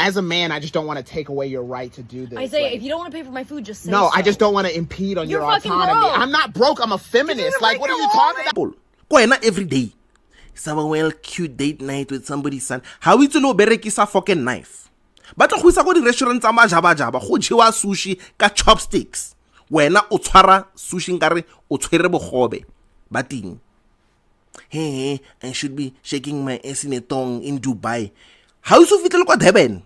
as a man, I just don't want to take away your right to do this. Isaiah, if you don't want to pay for my food, just say no. So. I just don't want to impede on your autonomy. Broke. I'm not broke. I'm a feminist. Like, what are you talking about? Kwena every day. Some well cute date night with somebody's son. How it's no berekisa fucking knife. But go isa go di restaurants tsa majaba-jaba go jewa sushi ka chopsticks. Wena o tshwara sushi nkare o tshwere bogobe. Bating. Hey, I should be shaking my ass in a tongue in Dubai. How you fitlele kwa Durban?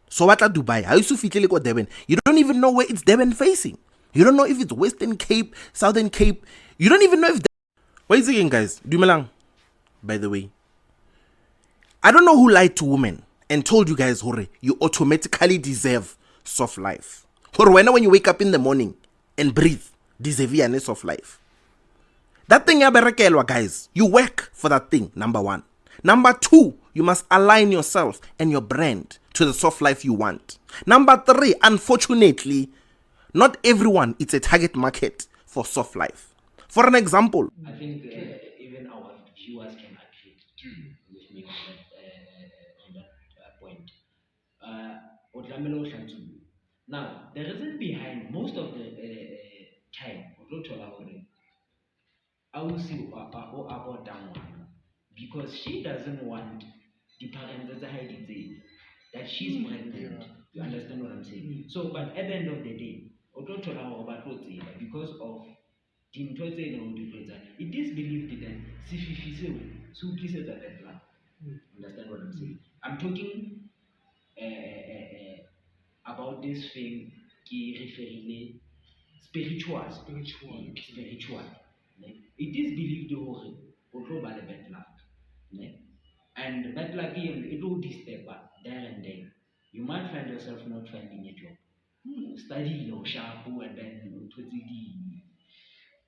So what at Dubai? How you fitlele kwa Durban? You don't even know where it's Durban facing. You don't know if it's Western Cape, Southern Cape. You don't even know if... Wait again, guys. Dumelang. By the way, I don't know who lied to women and told you guys, hore, you automatically deserve soft life. Or when you wake up in the morning and breathe, deserve a soft life. That thing ya berekelwa, guys. You work for that thing, number one. Number two, you must align yourself and your brand to the soft life you want. Number three, unfortunately, not everyone is a target market for soft life. For an example, I think even our viewers can agree with me on that point. Now, the reason behind most of the time, I will see about down one because she doesn't want the parents that she's pregnant. You understand what I'm saying? So, but at the end of the day, because of it is believed that understand what I'm saying? I'm talking about this thing spiritual. It is believed that bad luck. And bad luck it will disturb there and then. You might find yourself not finding a job. Study or sharp and then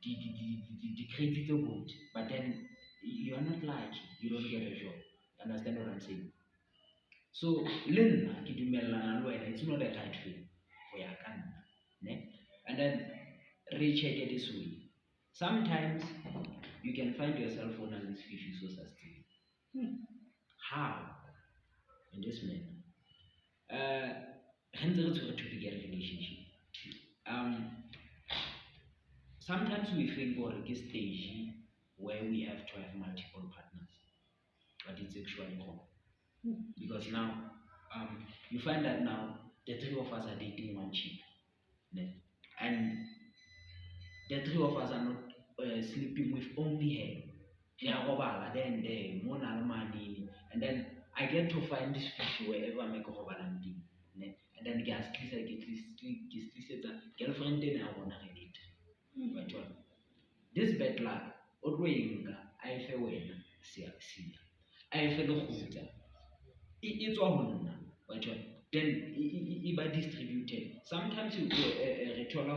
the credit good, but then you are not lucky, you don't get a job. Understand what I'm saying? So learn it's not a right thing for your country. And then recheck it this way. Sometimes you can find yourself on this fishy so sustainable. How? In this manner. Hence to begin a relationship. Sometimes we think or a stage where we have to have multiple partners, but it's actually wrong. Because now you find that now the three of us are dating one chick, and the three of us are not sleeping with only her. Then the money, and then I get to find this fish wherever I make a and then gas girlfriend then I wanna relate. But this bad luck, I feel when see I feel Lekgutsa. It's all but then it distributed. Sometimes you return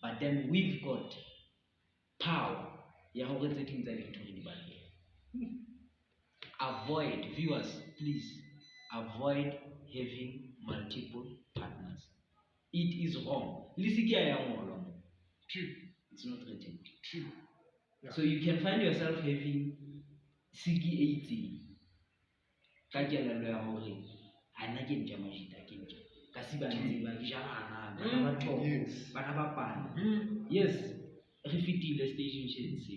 but then we've got power. Avoid, viewers, please avoid having multiple partners. It is wrong. It's not written. True. Yeah. So you can find yourself having Sigi 80. Kakelelo ya hore ana ke ntja majita ke ntja kasi ba ntse ba ke jana ba thoko bana ba pana. Yes, re fitile station se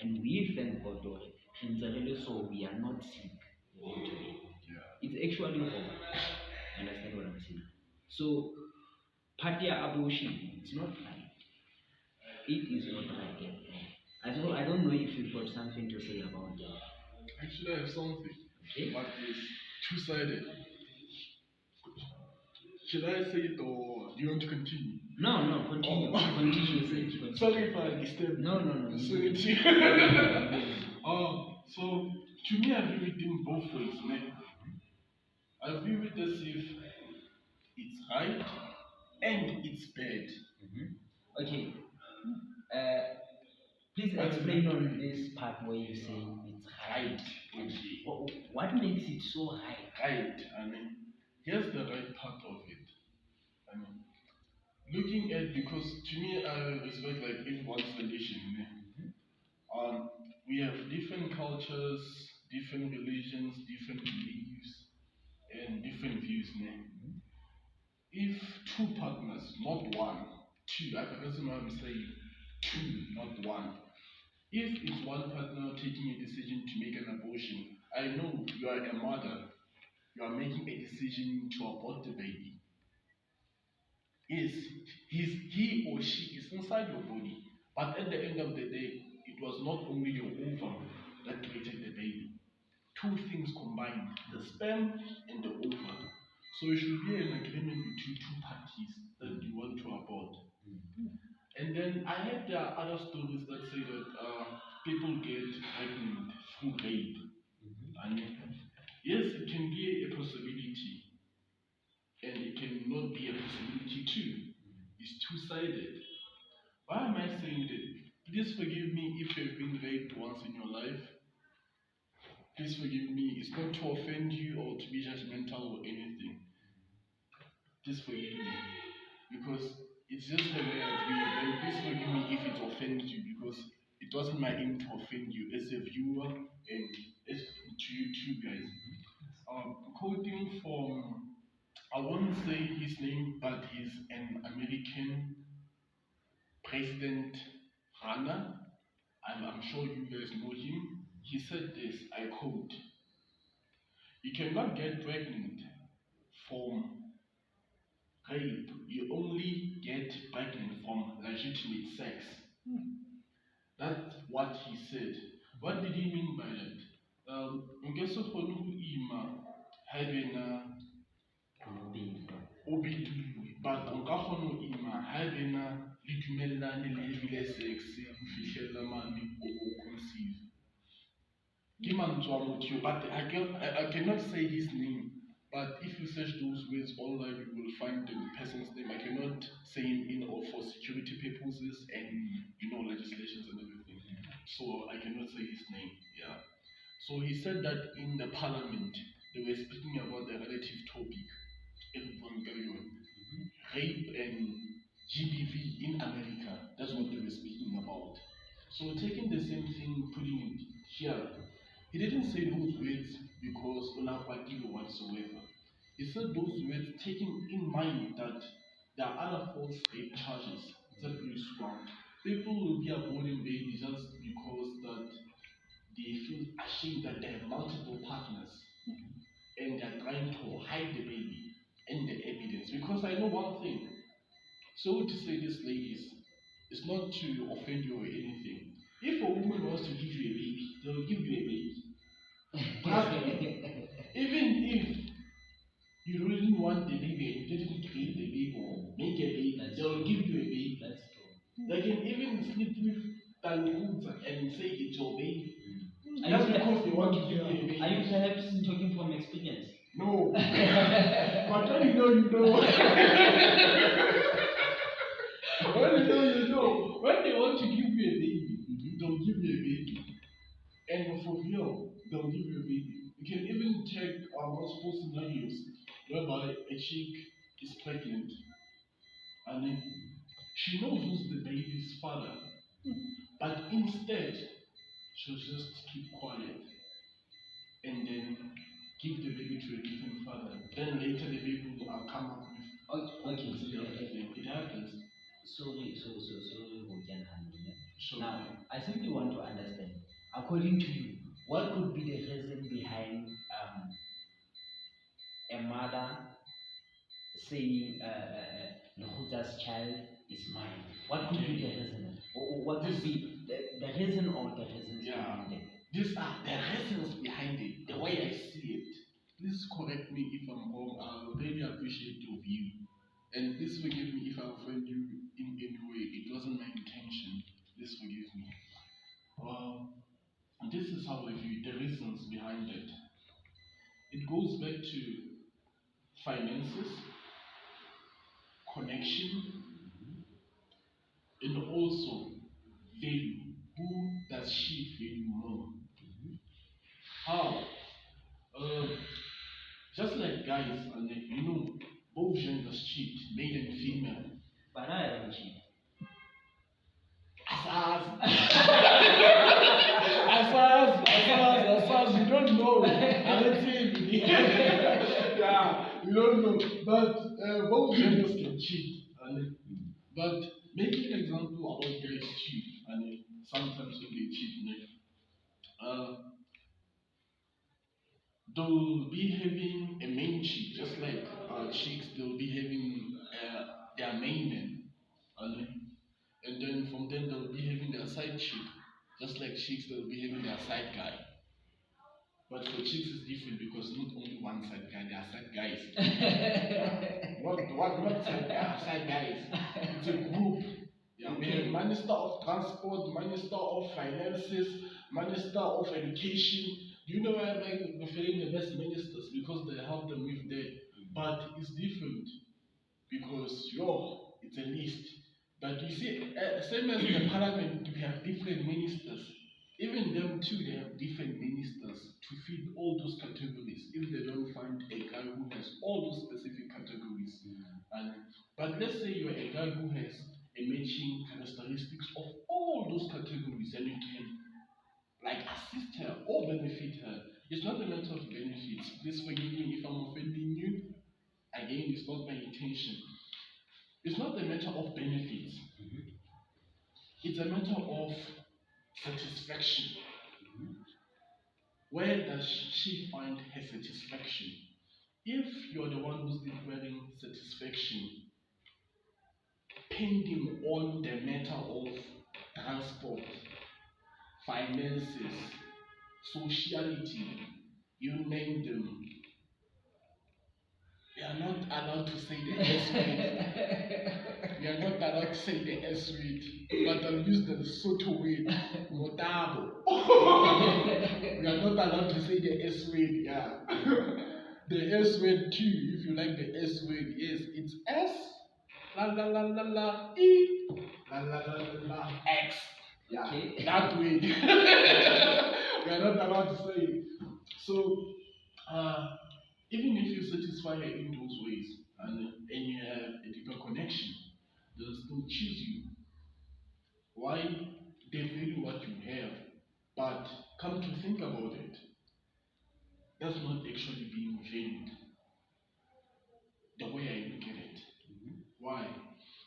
and we thank God hore re ntse re le so we are not sick. It's actually wrong. Understand what I'm saying? So party abortion, it's not right. It is not right. I don't know if you've got something to say about that. Actually, I have something, okay, but it's two-sided. Should I say it or do you want to continue? No, continue. Oh. Continue. Sorry if I disturb. No. So to me, I view it in both ways, man. I view it as if it's right and it's bad. Mm-hmm. Okay. Please explain on this part where you say it's right. What makes it so right? Right. I mean, here's the right part of it. I mean, looking at, because to me, I respect like everyone's tradition. We have different cultures, different religions, different beliefs, and different views. If two partners, not one, two, that's what I'm saying, two, not one. If it's one partner taking a decision to make an abortion, I know you are a mother, you are making a decision to abort the baby. He or she is inside your body, but at the end of the day, it was not only your ovum that created the baby. Two things combined, the sperm and the ovum. So it should be an agreement between two parties that you want to abort. And then I heard there are other stories that say that people get pregnant through rape. And yes, it can be a possibility, and it cannot be a possibility too. It's two-sided. Why am I saying that? Please forgive me if you've been raped once in your life. Please forgive me. It's not to offend you or to be judgmental or anything. Please forgive me. Because it's just the way I view it. And please forgive me if it offends you, because it wasn't my aim to offend you as a viewer and as to you too, guys. Quoting from, I won't say his name, but he's an American President Rana. I'm sure you guys know him. He said this, I quote, "You cannot get pregnant from rape, you only get pregnant from legitimate sex." That's what he said. What did he mean by that? Ngeso kgone ho ima haebena o betilwe, but o ka kgona ho ima haebena le dumellane le ebile sex ho fihlella mane o conceive. Ke mantswe a motho, but I cannot say his name. But if you search those words online, you will find the person's name. I cannot say him in or for security purposes and legislations and everything. So I cannot say his name. Yeah. So he said that in the parliament they were speaking about the relative topic in rape and GBV in America. That's what they were speaking about. So taking the same thing, putting it here. He didn't say those words because Olapakilo whatsoever. He said those words taking in mind that there are other false rape charges that will swamp. People will be aborting babies just because that they feel ashamed that they have multiple partners and they're trying to hide the baby and the evidence. Because I know one thing. So to say this, ladies, it's not to offend you or anything. If a woman wants to give you a baby, they'll give you a baby. Even if you really want the baby and you didn't create the baby or make a baby, they'll give you a baby. That's true. They can even sleep with Lekgutsa and say it's your baby. Just because they want to give you a baby. Are you perhaps talking from experience? No. But when you know, you know. When you know, you know. When they want to give you a baby, they'll give you a baby. And for real, they'll give you a baby. You can even check multiple scenarios whereby a chick is pregnant and then she knows who's the baby's father, but instead she'll just keep quiet and then give the baby to a different father. Then later the baby will come up with Okay. It happens. Sorry, we can handle it. Sure. Now, I simply want to understand, according to you, what could be the reason behind a mother saying Lekgutsa's child is mine? What could be the reason? Or what could be the reason or the reasons behind it? These are the reasons behind it, the way I see it. Please correct me if I'm wrong. I really appreciate your view. And please forgive me if I offend you in any way. It wasn't my intention. Please forgive me. This is how I view the reasons behind it. It goes back to finances, connection, and also value. Who does she value more? How? Just like guys, and both genders cheat, male and female. But I don't cheat. Asas, you don't don't know, but both genders can cheat. But making an example about guys cheat, and sometimes when they cheat, uh, they'll be having a main chick, just like chicks, they'll be having their main man. And, and then from then they'll be having their side chick, just like chicks, they'll be having their side guy. But for chicks it's different because not only one side guy, there are side guys. Not side guys. It's a group. Yeah, we have Minister of Transport, Minister of Finances, Minister of Education. Do you know why I'm referring the best ministers? Because they help them with that. But it's different because it's a list. But you see, same as the parliament, we have different ministers. Even them too, they have different ministers to fit all those categories. If they don't find a guy who has all those specific categories, but let's say you're a guy who has a matching characteristics of all those categories, and you can like assist her or benefit her. It's not a matter of benefits. Please forgive me if I'm offending you. Again, it's not my intention. It's not a matter of benefits. It's a matter of satisfaction. Where does she find her satisfaction? If you're the one who's declaring satisfaction, pending on the matter of transport, finances, sociality, you name them, we are not allowed to say the S word. We are not allowed to say the S word, but I'll use the Soto word, Motabo. We are not allowed to say the S word, yeah. The S word too, if you like the S word, yes, it's S, la la la la la, E, la la la la la, X. Yeah, okay. That way. We are not allowed to say it. So, even if you satisfy her in those ways and you have a deeper connection, they'll still choose you. Why? They value what you have. But come to think about it, that's not actually being valued the way I look at it. Why?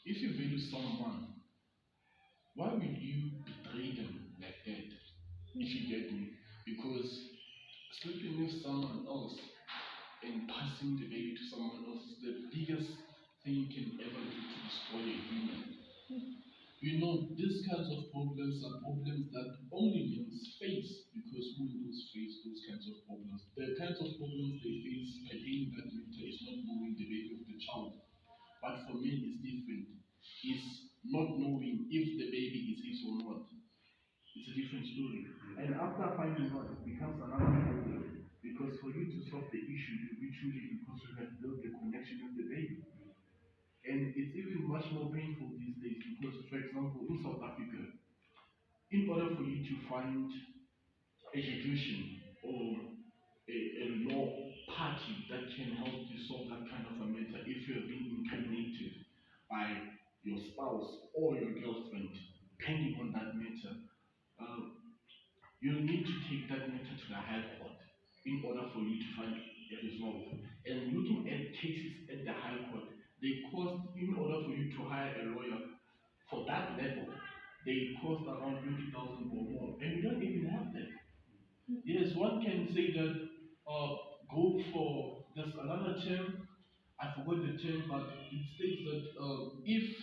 If you value someone, why will you betray them like that? If you get me? Because sleeping with someone else and passing the baby to someone else is the biggest thing you can ever do to destroy a human. You know, these kinds of problems are problems that only men face because women face those kinds of problems. The kinds of problems they face pertaining that matter is not knowing the baby of the child. But for men, it's different. It's not knowing if the baby is his or not. It's a different story. And after finding out, it becomes another problem. Because for you to solve the issue, it will be truly because you have built a connection with the baby. And it's even much more painful these days because, for example, in South Africa, in order for you to find education or a law party that can help you solve that kind of a matter if you have been impregnated by your spouse or your girlfriend, depending on that matter, you need to take that matter to the High Court in order for you to find a result. And looking at cases at the High Court, they cost, in order for you to hire a lawyer for that level, they cost around 20,000 or more. And you don't even have that. Yes, one can say that go for, there's another term, I forgot the term, but it states that if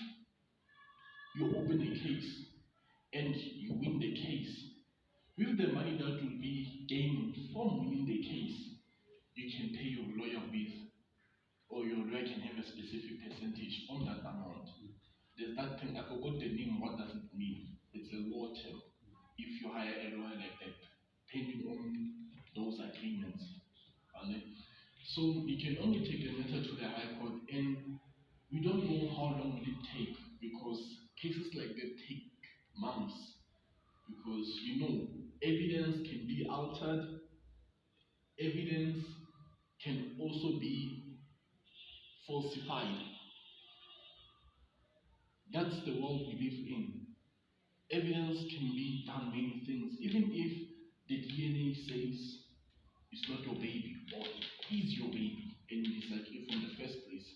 you open a case and you win the case, with the money that will be gained from winning the case, you can pay your lawyer with, or your lawyer can have a specific percentage on that amount. There's that thing, I forgot the name, what does it mean? It's a law term. If you hire a lawyer like that, depending on those agreements. And so you can only take the matter to the High Court, and we don't know how long will it take because cases like that take months. Because evidence can be altered, evidence can also be falsified. That's the world we live in. Evidence can be done many things, even if the DNA says it's not your baby or it is your baby. disagree from the first place.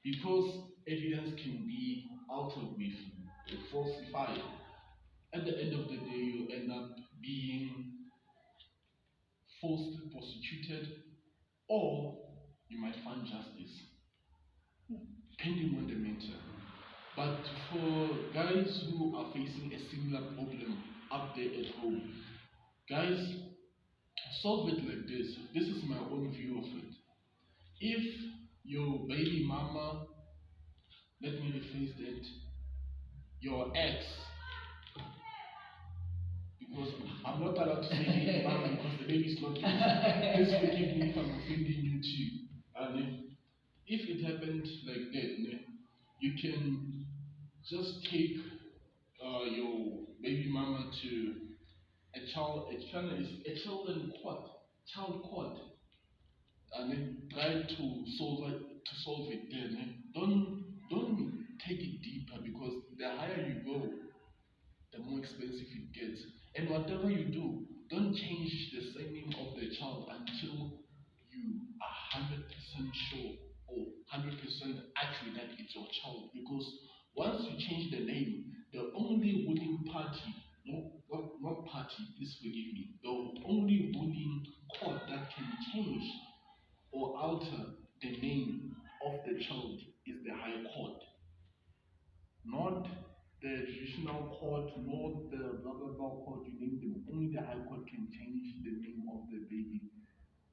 Because evidence can be altered with or falsified. At the end of the day, you end up being falsely prosecuted, or you might find justice, depending on the matter. But for guys who are facing a similar problem up there at home, guys, solve it like this. This is my own view of it. If your baby mama, let me rephrase that, your ex, because I'm not allowed to say baby mama because the baby is not yours. Please forgive me if I'm offending you too. And if it happened like that, you can just take your baby mama to child court, and then try to solve it there. Don't take it deeper, because the higher you go, the more expensive it gets. And whatever you do, don't change the surname of the child until you are 100% sure or 100% accurate that it's your child. Because once you change the name, the only ruling party, not party, please forgive me, the only ruling court that can change or alter the name of the child is the High Court, not the traditional court, not the blah blah blah court, you name them. Only the High Court can change the name of the baby.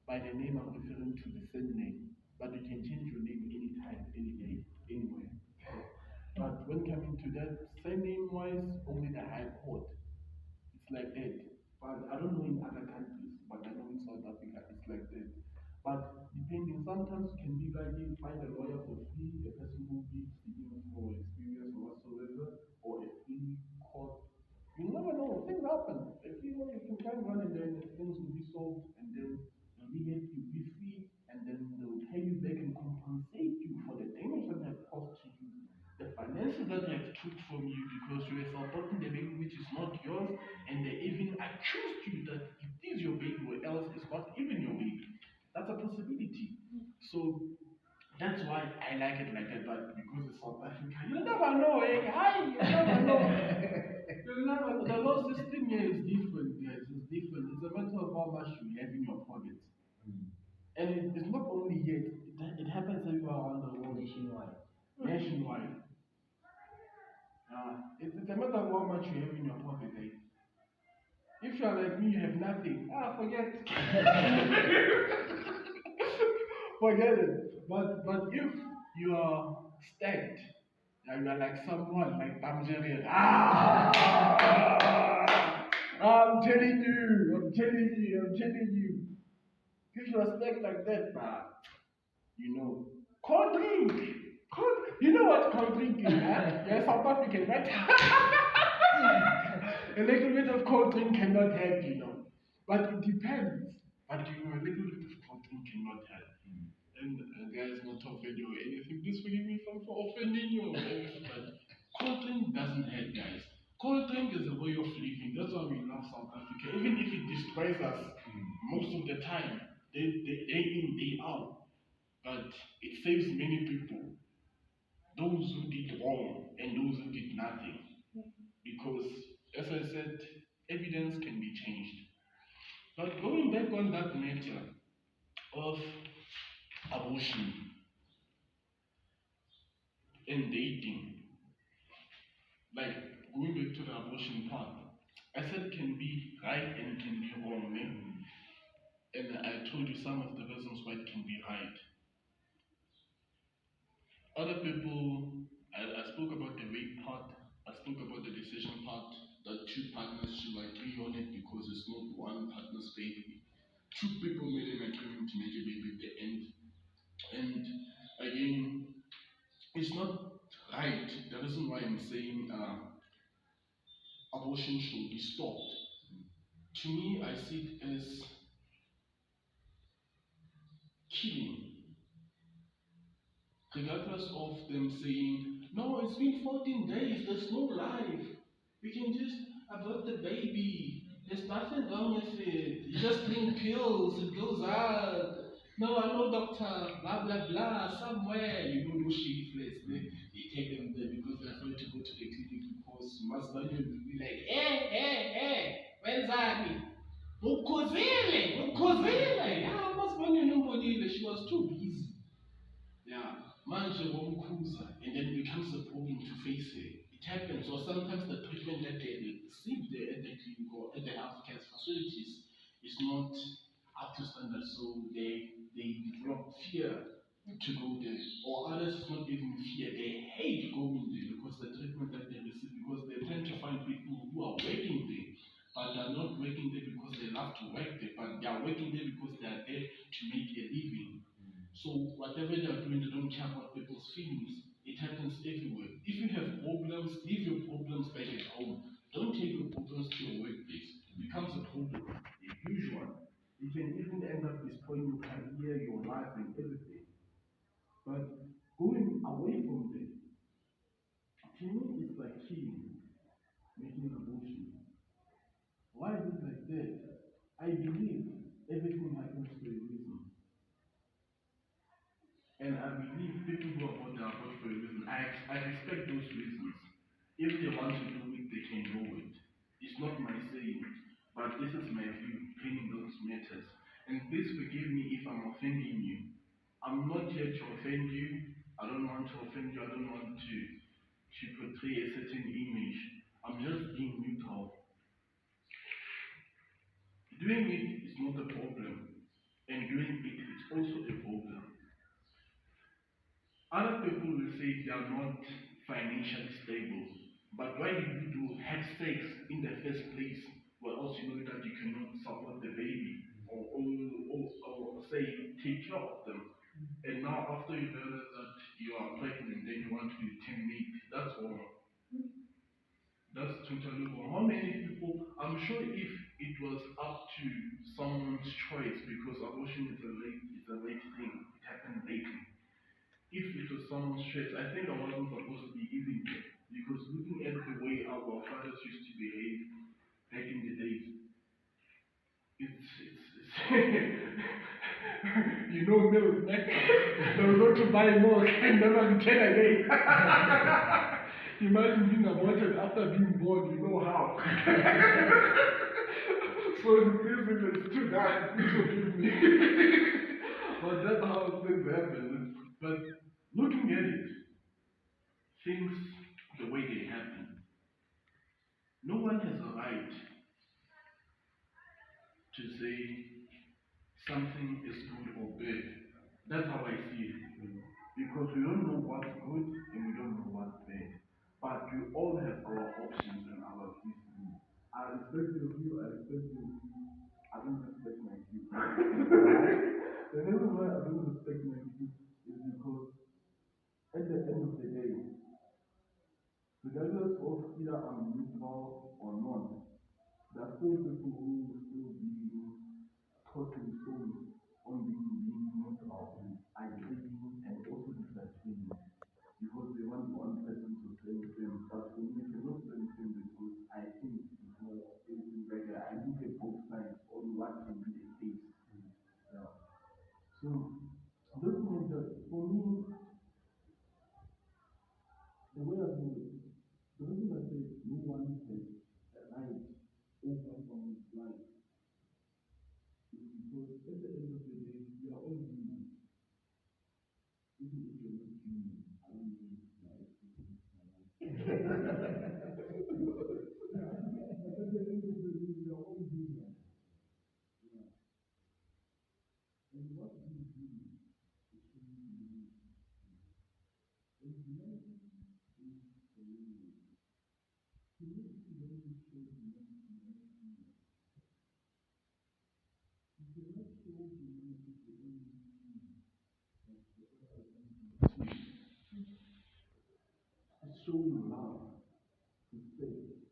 By the name, I'm referring to the same name, but you can change your name anytime, any day, anywhere. But when coming to that, same name wise, only the High Court. It's like that. But I don't know in other countries, but I know in South Africa it's like that. But depending, sometimes you can be like you find a lawyer for free, a person who be speaking for experience or whatsoever, or a free court. You never know, things happen. If you know, you can find one and then things will be solved, and then they'll be let you be free, and then they'll pay you back and compensate you for the damage that they have caused to you, the finances that they have took from you because you were supporting the baby which is not yours, and they even accused you that it is your baby or else it's not even your baby. That's a possibility. So that's why I like it like that, but because it's South Africa, you never know, eh? Hi, you never know. You never know. The law system here is different, guys. It's different. It's a matter of how much you have in your pocket. And it's not only here, it happens everywhere around the world. Nationwide. Nationwide. It's a matter of how much you have in your pocket, eh? If you are like me, you have nothing. Forget. Forget it. But if you are stacked, and you are like someone like Tangerine, I'm telling you. If you are stacked like that, cold drink. You know what cold drink is, huh? You're South African, right? A little bit of cold drink cannot help, But it depends. But a little bit of cold drink cannot help. And guys, not to offend you or anything, please forgive me for offending you or anything, but cold drink doesn't hurt, guys. Cold drink is a way of living. That's why we love South Africa. Even if it destroys us most of the time, day in, day out. But it saves many people. Those who did wrong and those who did nothing. Because, as I said, evidence can be changed. But going back on that matter of abortion and dating, like going back to the abortion part, I said it can be right and it can be wrong. And I told you some of the reasons why it can be right. Other people, I spoke about the rape part, I spoke about the decision part, that two partners should agree on it because it's not one partner's baby. Two people made an agreement to make a baby at the end. And again, it's not right. The reason why I'm saying abortion should be stopped. To me, I see it as killing. Regardless of them saying, no, it's been 14 days, there's no life. We can just abort the baby. There's nothing wrong with it. You just drink pills, it goes out. No, I know doctor, blah blah blah, somewhere, those shady place. They take them there because they're afraid to go to the clinic because Masbani will be like, when's that? Mukozile, yeah, Masbani nobody, she was too busy. Yeah, manje wamkhuza, and then it becomes a problem to face it. It happens, or sometimes the treatment that they receive there at the clinic or at the healthcare facilities is not up to standard, so they develop fear to go there. Or others it's not even fear, they hate going there because the treatment that they receive, because they tend to find people who are working there, but they're not working there because they love to work there, but they are working there because they are there to make a living. So whatever they are doing, they don't care about people's feelings. It happens everywhere. If you have problems, leave your problems back at home. Don't take your problems to your workplace. It becomes a problem, a huge one. It can even end up destroying your career, your life, and everything. But going away from them, to me, it's like killing, making an abortion. Why is it like that? I believe everything happens for a reason. And I believe people who are voting are voting for a reason. I respect those reasons. If they want to do it, they can do it. It's not my saying, but this is my view, bringing those matters. And please forgive me if I'm offending you. I'm not here to offend you. I don't want to offend you. I don't want to portray a certain image. I'm just being neutral. Doing it is not a problem, and doing it is also a problem. Other people will say they are not financially stable. But why did you do have sex in the first place? Well, else you know that you cannot support the baby or say take care of them. And now after you realize that you are pregnant, then you want to terminate. That's wrong. That's totally wrong. How many people? I'm sure if it was up to someone's choice, because abortion is a late thing. It happened lately. If it was someone's choice, I think I wasn't supposed to be even here. Because looking at the way our fathers used to behave back in the days, it's milk, man. They will go to buy milk and never return again. Imagine being aborted after being born, you know how. So the reason is too dark, please forgive me. But that's how things happen. But looking at it, things the way they happen, no one has a right to say something is good or bad. That's how I see it. Because we don't know what's good and we don't know what's bad. But we all have our options and our views. I respect your view, I respect your view. I don't respect my view. The reason why I don't respect my view is because at the end of the day, regardless of either I'm neutral or not, there are still people who will still be taught in school on being neutral and agreeing and also disagreeing because they want one person to play with them. But for me, they don't play with them because I think before anything better, I look at both sides on what can be the case. Yeah. So, looking at that, for me, the way I view it, the reason I say no one has a right over someone's life is because at the end of the day, we are all human. Even if you're not human, I don't mean like but at the end of the day, we are all human. Yeah. And what we do is showing humanity. And humanity is community. Humanity doesn't show humanity. You cannot show humanity to only human. It's showing love, respect,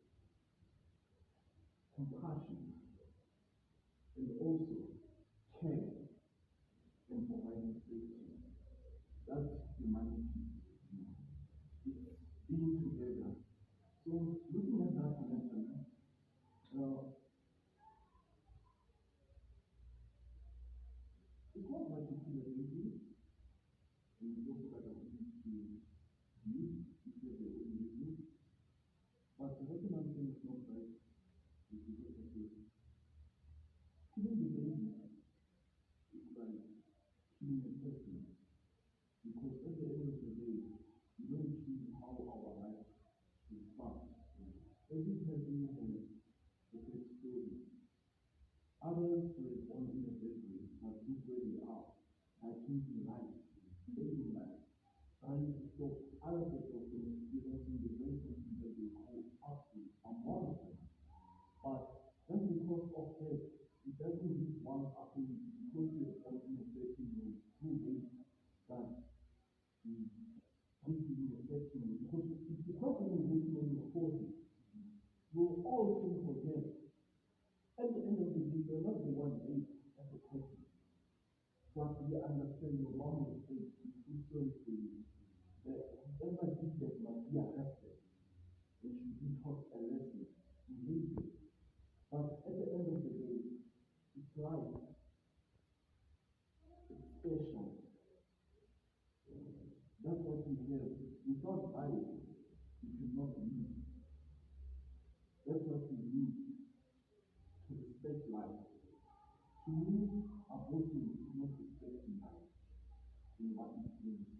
compassion, and also care and providing safety. That's humanity. It's being together. So looking at that mention, it's not like it's every person has a good story. Others were born in a bedroom, but look where they are, are changing life, living life, trying to stop other people from experiencing the very things that they call up to. I'm one of them. But just because of that, it doesn't mean one ability because we are born in a bedroom, who made that this is a testimony because it's because of the testimony of forces. We'll all think for them. At the end of the day, you're not the one made as a person. But we understand your wrong mistake, it's too sorry for you. That whoever did that must be arrested. They should be taught a lesson. You need it. But at the end of the day, it's life. It's special. That's what we have. Without life, you cannot live. That's what we need to respect life. To me, abortion is not respecting life in what it means.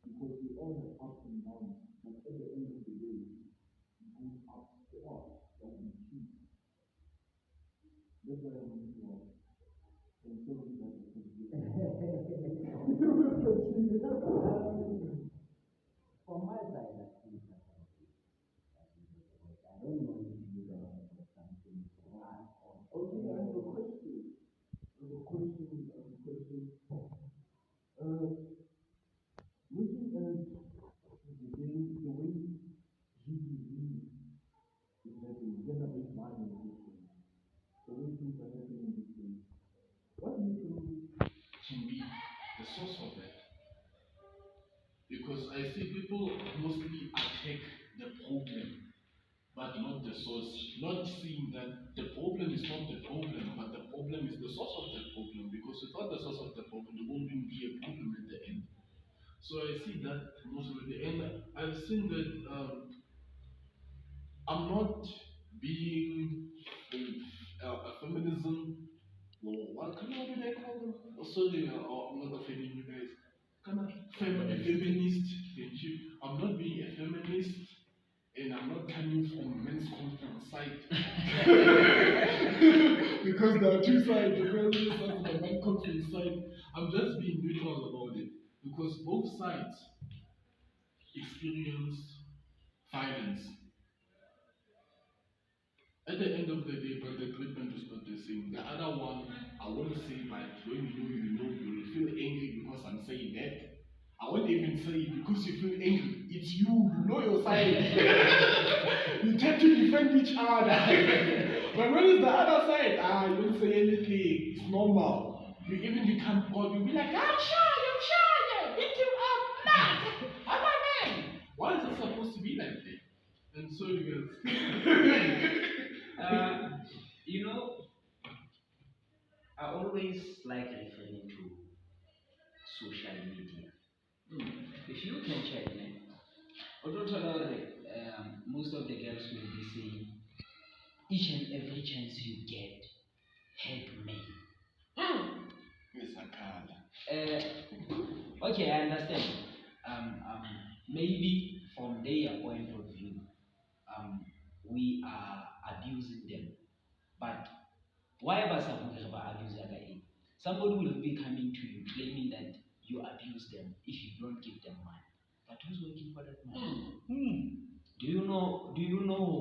Because we all have ups and downs, but at the end of the day, it goes up to us that we choose. That's why I'm going to walk. And so we have to continue. From my side, I think I don't know if you guys have something to add on. Okay, I have a question. Looking at the way GBV is happening, gender-based violence is happening, the way things are happening these days, what do you think can be the source of that. Because I see people mostly attack the problem, but not the source. Not seeing that the problem is not the problem, but the problem is the source of the problem. Because without the source of the problem, there won't even be a problem at the end. So I see that mostly, and I've seen that I'm not being a feminism. Well, what kind of they call them? Oh, sorry, I'm not offending you guys. Kind of a feminist. Thank you. I'm not being a feminist, and I'm not coming from men's conference side. Because there are two sides, the feminist side and the men's conference side. I'm just being neutral about it because both sides experience violence. At the end of the day, but the treatment is not the same. The other one, I won't say, but when you know, you will feel angry because I'm saying that. I won't even say it because you feel angry. It's you know your side. You tend to defend each other. But when it's the other side, you don't say anything. It's normal. You even become God. You'll be like, I'm shy, beat him up, man. I'm a man. Why is it supposed to be like that? And so you guys. You know, I always like referring to social media. If you can check, man, most of the girls will be saying, each and every chance you get, help me. It's a card. Okay, I understand. Maybe from their point of view, we are abusing them. But why about abusing? Somebody will be coming to you claiming that you abuse them if you don't give them money. But who's working for that money? Do you know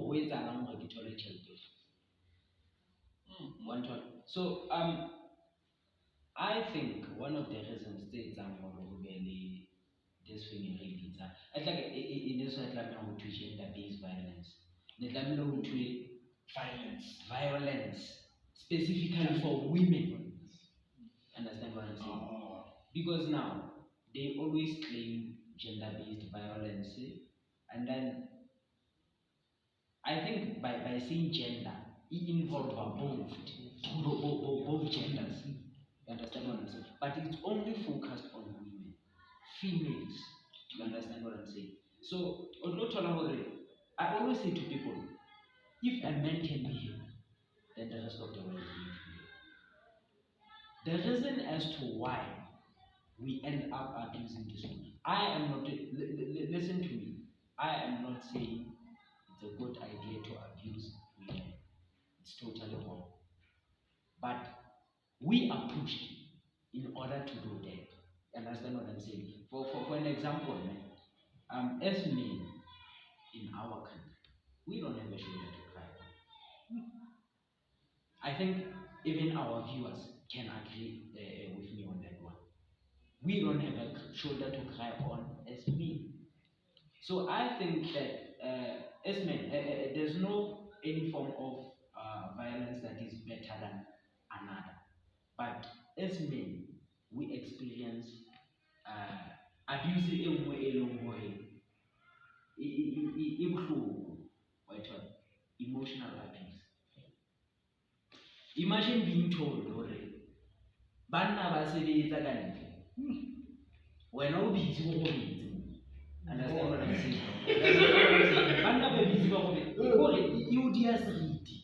where it's around the child? So I think one of the reasons states I'm really this thing in Lekgutsa. I think in this way I'm to gender-based violence. Violence specifically for women. Understand what I'm saying? Because now they always claim gender-based violence, and then I think by saying gender, it involves both genders. You understand what I'm saying? But it's only focused on women, females. You understand what I'm saying? So, I always say to people, if a man can behave, then the rest of the world is going to behave. The reason as to why we end up abusing this one, I am not, listen to me, I am not saying it's a good idea to abuse women. It's totally wrong. But we are pushed in order to do that. You understand what I'm saying? For an example, as men in our country, we don't have a shoulder to cry on. I think even our viewers can agree with me on that one. We don't have a shoulder to cry on as men. So I think that as men, there's no any form of violence that is better than another. But as men, we experience abuse e nngwe e leng hore e bohloko, emotional abuse. Imagine being told hore banna ba sebetsa ka ntle, wena o busy go robetse. Understand what I'm saying? Banna ba busy ba robetse hore e o dia seriti,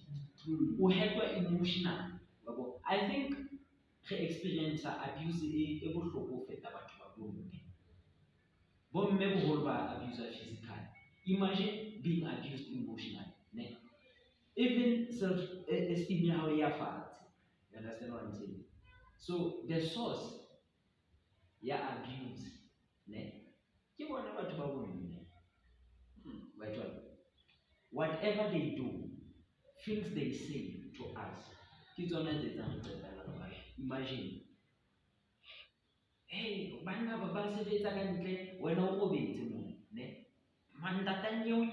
o hetwa emotional. I think re experience abuse e bohloko ho feta batho ba bomme. Bomme boholo ba abuse physically. Imagine being abused emotionally. Ne? Even self-esteem ya hao ya fatshe. You understand what I'm saying? So the source ya abuse, ne? Ke bona batho ba bomme. Whatever they do, things they say to us, ke tsona tse etsang qetella. Imagine, hey, banna ba sebetsa ka ntle, wena o robetse moo, ne? Ntata nyeo o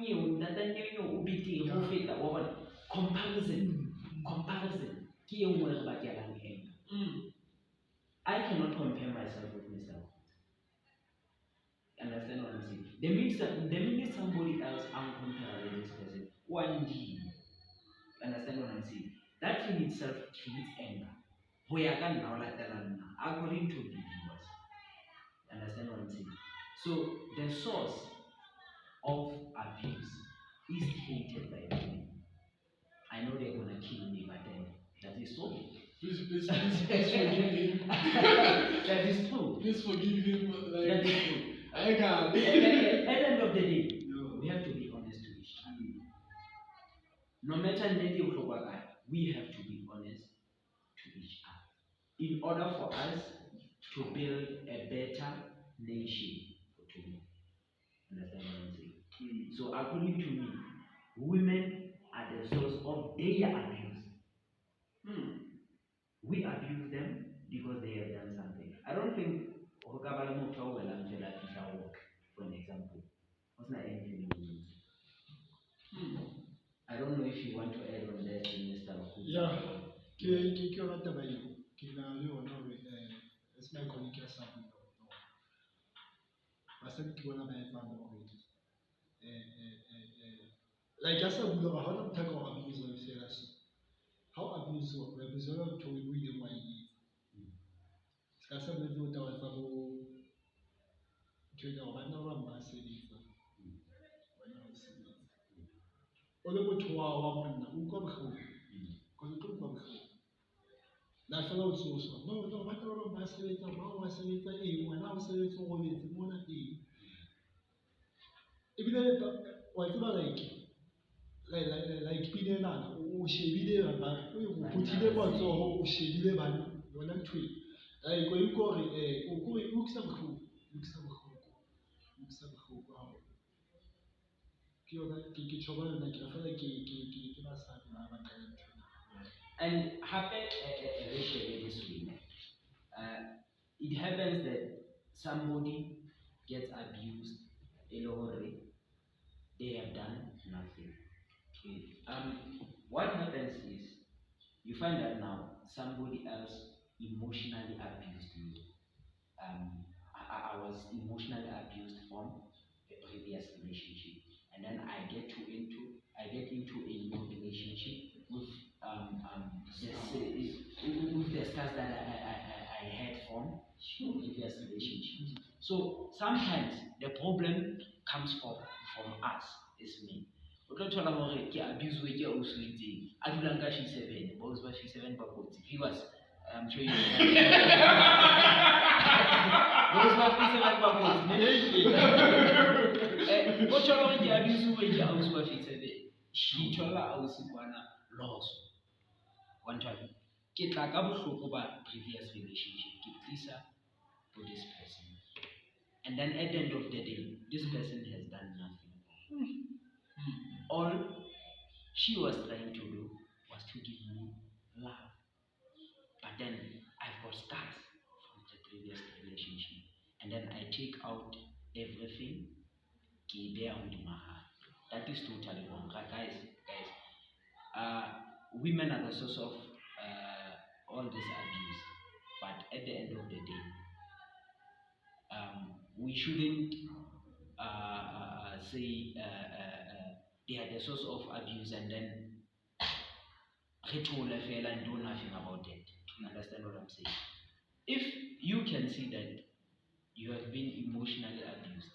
betere ho feta wa bona. Comparison ke e nngwe re bakelang henga. I cannot compare myself with myself. Understand what I'm saying? The minute somebody else uncomparable this person, one D. Understand what I'm saying? That in itself creates anger. According to the viewers. Understand what I'm saying? So the source of abuse is hated by women. I know they're gonna kill me, but then that is so. Please forgive him. That is true. Please forgive him. That is true. I can't. At the end of the day, we have to be honest to each other. No matter we have to be honest to each other in order for us to build a better nation for tomorrow. Understand what I'm saying? So according to me, women are the source of their abuse. We abuse them because they have done something. I don't think for an example. What's not anything? I don't know if you want to add on that, Mr. Yeah. Ke rata ba eo. Ke na le ona hore it's my colleague ya sa bua. Basadi ke bona ba etsang already. Like ya sa bua ba hona motho ka abuse wa fela so. How abuse wa abuse wa to we ile wa yi. Ska sa le do ta wa tsa bo ke ga ba na ba ba sebetsa. Ole motho wa monna o kwa bohloko. Ko le tlo kwa bohloko. La fela o tsoso. No, ba tla ba sebetsa, ba wa sebetsa wena o sebetsa go betse mona Ebile wa tseba like pinelana o shebile ba o phutile matsoho o shebile ba yona ntwe. Like go ikore o go ikisa bohloko. And it happens that somebody gets abused, they have done nothing. What happens is you find that now somebody else emotionally abused me. I was emotionally abused from a previous relationship, and then I get into a new relationship with the scars that I had from previous relationship. So sometimes the problem comes from us as men. O tlo thola hore ke abuse we ke o switseng a dulang ka 7 boss ba 7 ba kotsi viewers I'm sure you boss ba 7 ba kotsi Go to our abuse when you house what it's a day. She told her house one loss. One time. Get like a book about previous relationship. Get Lisa for this person. And then at the end of the day, this person has done nothing. All she was trying to do was to give me love. But then I've got scars from the previous relationship. And then I take out everything, bear on my heart. That is totally wrong. Guys, women are the source of all this abuse. But at the end of the day, we shouldn't say they are the source of abuse and then retro fella and do nothing about it. You understand what I'm saying? If you can see that you have been emotionally abused,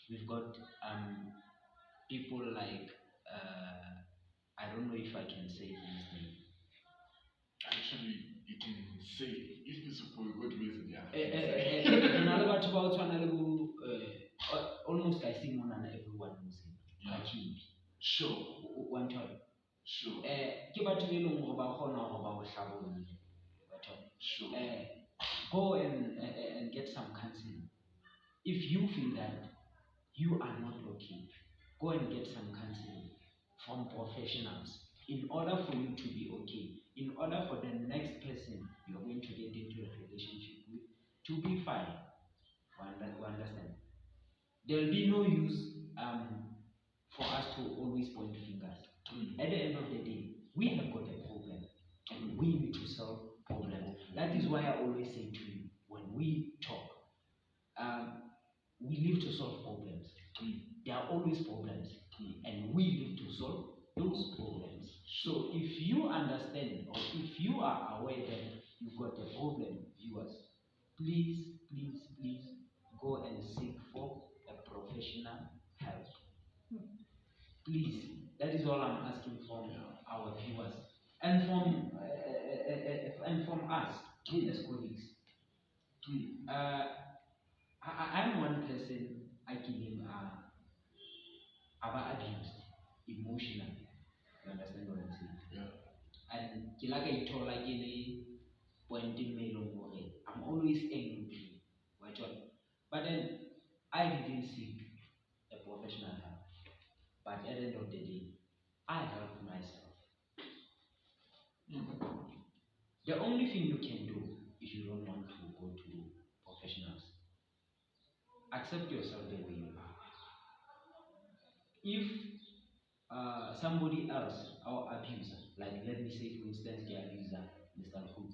we've got people like I don't know if I can say his name. Actually, you can say if it's for a good reason, yeah. Almost I see more than everyone knows him. Yeah. Sure. One time. Sure. Sure. Go and get some counseling. If you feel that you are not okay, go and get some counseling from professionals in order for you to be okay, in order for the next person you're going to get into a relationship with to be fine. We understand. There'll be no use for us to always point fingers. At the end of the day, we have got a problem and we need to solve problems. That is why I always say to you, when we talk, we live to solve problems. There are always problems, and we live to solve those problems. So if you understand or if you are aware that you've got a problem, viewers, please go and seek for a professional help. Please, that is all I'm asking from our viewers and from us as colleagues. I'm one person I give him abused emotionally. You understand what I'm saying? Yeah. And I told pointing me long way. I'm always angry. But then I didn't seek a professional help. But at the end of the day, I help myself. The only thing you can do if you don't want to go to professionals, accept yourself the way you are. If somebody else, our abuser, like let me say for instance the abuser, Mr. Hood,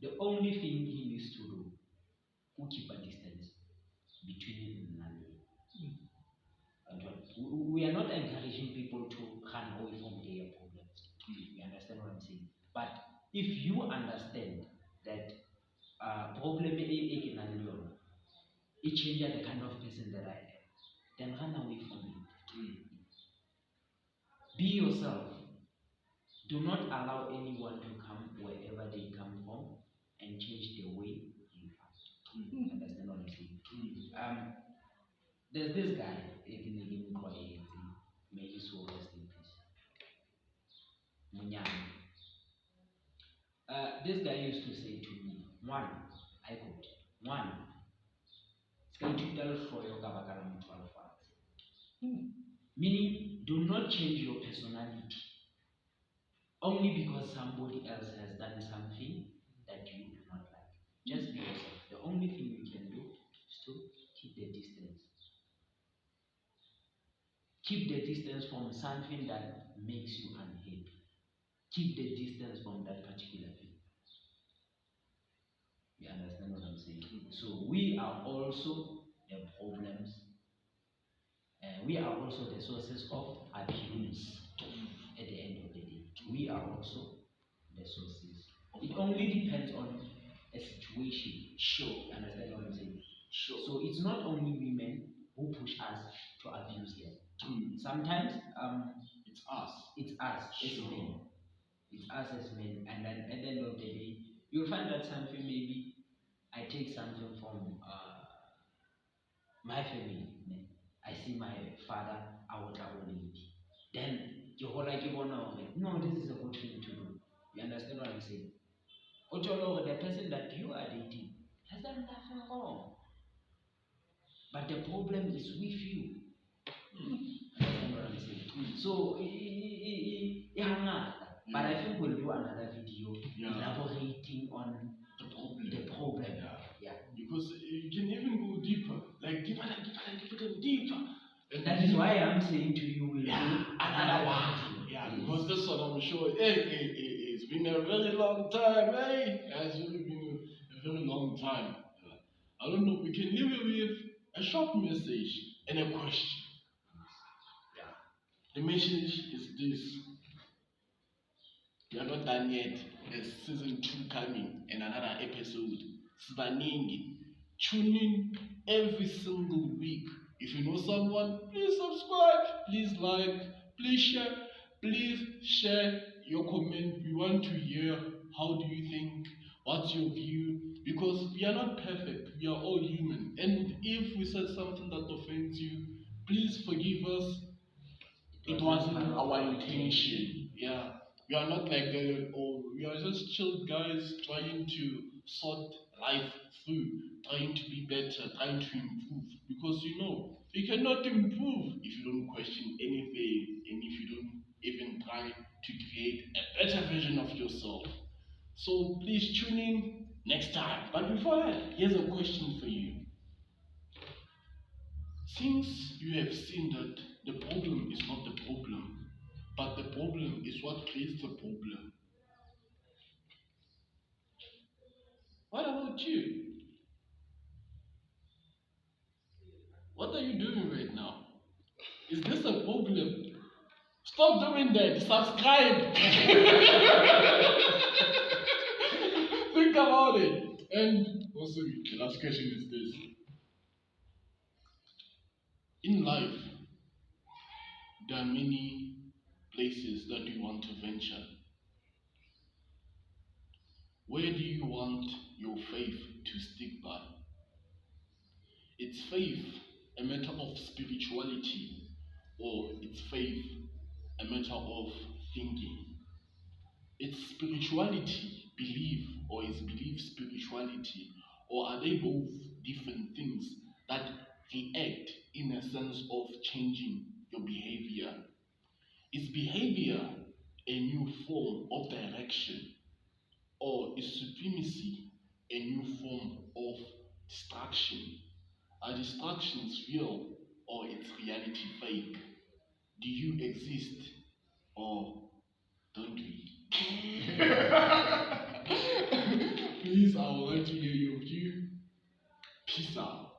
the only thing he needs to do, to keep a distance between him and me. We are not encouraging people to run away from their problems. You understand what I'm saying? But if you understand that problem it changes the kind of person that I am, then run away from it. Be yourself. Do not allow anyone to come wherever they come from and change the way you are. Understand what I'm saying? There's this guy, may his soul rest in peace. Msiyana. This guy used to say to me, one, I quote, one, meaning, do not change your personality only because somebody else has done something that you do not like. Just be yourself. The only thing you can do is to keep the distance. Keep the distance from something that makes you unhappy. Keep the distance from that particular thing. You understand what I'm saying? So we are also the problems, and we are also the sources of abuse at the end of the day. We are also the sources. It only depends on a situation. Sure. You understand what I'm saying? Sure. So it's not only women who push us to abuse them. Sometimes it's us. It's us as men. It's us as men. And then at the end of the day, you'll find that something maybe I take something from my family. I see my father, I will lead. Then you whole like you wanna no, this is a good thing to do. You understand what I'm saying? Ojolo, the person that you are dating has done nothing wrong. But the problem is with you. Understand what I'm saying? So but I think we'll do another video elaborating on the problem. Yeah. Because you can even go deeper, like deeper and deeper. And that is why I'm saying to you, we'll do another one. Yeah, because this one I'm sure, it's been a very long time, It's really been a very long time. I don't know, we can leave it with a short message and a question. Yeah. The message is this. We are not done yet. There's season 2 coming and another episode. Sibaningi. Tune in every single week. If you know someone, please subscribe, please like, please share your comment. We want to hear how do you think, what's your view, because we are not perfect, we are all human. And if we said something that offends you, please forgive us. It wasn't our intention. Yeah. We are not like that at all. We are just chill guys trying to sort life through, trying to be better, trying to improve. Because you cannot improve if you don't question anything and if you don't even try to create a better version of yourself. So please tune in next time. But before that, here's a question for you. Since you have seen that the problem is not the problem, but the problem is what creates the problem, what about you? What are you doing right now? Is this a problem? Stop doing that. Subscribe. Think about it. And also, the last question is this. In life, there are many places that you want to venture. Where do you want your faith to stick by? Is faith a matter of spirituality, or is faith a matter of thinking? Is spirituality belief, or is belief spirituality, or are they both different things that react in a sense of changing your behavior? Is behavior a new form of direction, or is supremacy a new form of distraction? Are distractions real, or is reality fake? Do you exist, or don't we? Please, I would like to hear your view. Peace out.